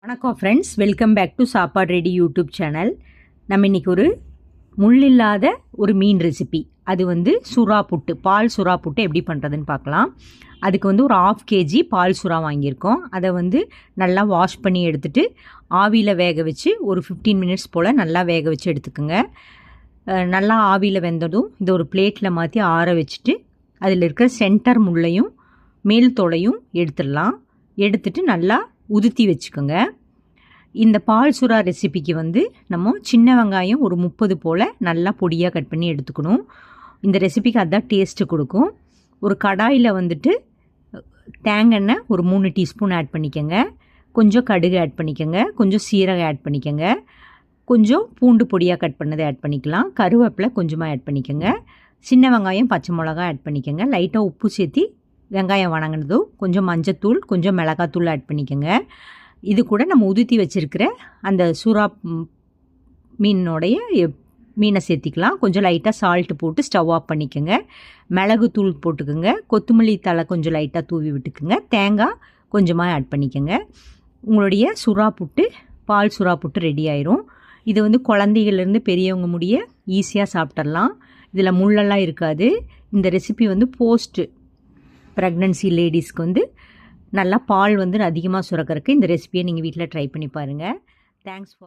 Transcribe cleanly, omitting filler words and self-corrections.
வணக்கம் friends, welcome back to சாப்பாடு ready YouTube channel. நம்ம இன்றைக்கி ஒரு முள்ளில்லாத ஒரு மீன் ரெசிபி, அது வந்து சுறா புட்டு, பால் சுறா புட்டு எப்படி பண்ணுறதுன்னு பார்க்கலாம். அதுக்கு வந்து ஒரு 1/2 kg பால் சுறா வாங்கியிருக்கோம். அதை வந்து நல்லா வாஷ் பண்ணி எடுத்துகிட்டு ஆவியில் வேக வச்சு ஒரு 15 மினிட்ஸ் போல் நல்லா வேக வச்சு எடுத்துக்கோங்க. நல்லா ஆவியில் வெந்ததும் இதை ஒரு பிளேட்டில் மாற்றி ஆற வச்சுட்டு அதில் இருக்கிற சென்டர் முள்ளையும் மேல் தோலையும் எடுத்துடலாம். எடுத்துட்டு நல்லா உதுத்தி வச்சுக்கோங்க. இந்த பால் சுறா ரெசிபிக்கு வந்து நம்ம சின்ன வெங்காயம் ஒரு 30 போல் நல்லா பொடியாக கட் பண்ணி எடுத்துக்கணும். இந்த ரெசிபிக்கு அதுதான் டேஸ்ட்டு கொடுக்கும். ஒரு கடாயில் வந்துட்டு தேங்காய் ஒரு 3 டீஸ்பூன் ஆட் பண்ணிக்கோங்க. கொஞ்சம் கடுகு ஆட் பண்ணிக்கோங்க. கொஞ்சம் சீரகம் ஆட் பண்ணிக்கோங்க. கொஞ்சம் பூண்டு பொடியாக கட் பண்ணதை ஆட் பண்ணிக்கலாம். கருவேப்பிலை கொஞ்சமாக ஆட் பண்ணிக்கோங்க. சின்ன வெங்காயம், பச்சை மிளகா ஆட் பண்ணிக்கோங்க. லைட்டாக உப்பு சேர்த்தி வெங்காயம் வணங்கினதும் கொஞ்சம் மஞ்சத்தூள், கொஞ்சம் மிளகாத்தூள் ஆட் பண்ணிக்கோங்க. இது கூட நம்ம உதுத்தி வச்சுருக்கிற அந்த சுறா மீனை சேர்த்திக்கலாம். கொஞ்சம் லைட்டாக சால்ட்டு போட்டு ஸ்டவ் ஆஃப் பண்ணிக்கோங்க. மிளகு தூள் போட்டுக்கோங்க. கொத்தமல்லி தழை கொஞ்சம் லைட்டாக தூவி விட்டுக்குங்க. தேங்காய் கொஞ்சமாக ஆட் பண்ணிக்கோங்க. உங்களுடைய சுறா புட்டு, பால் சுறா புட்டு ரெடி ஆயிரும். இது வந்து குழந்தைகள்லேருந்து பெரியவங்க முடிய ஈஸியாக சாப்பிட்றலாம். இதில் முள்ளெல்லாம் இருக்காது. இந்த ரெசிபி வந்து போஸ்ட் ப்ரெக்னன்சி லேடிஸ்க்கு வந்து நல்லா பால் வந்து அதிகமாக சுரக்கிறதுக்கு இந்த ரெசிபியை நீங்கள் வீட்டில் ட்ரை பண்ணி பாருங்கள். Thanks for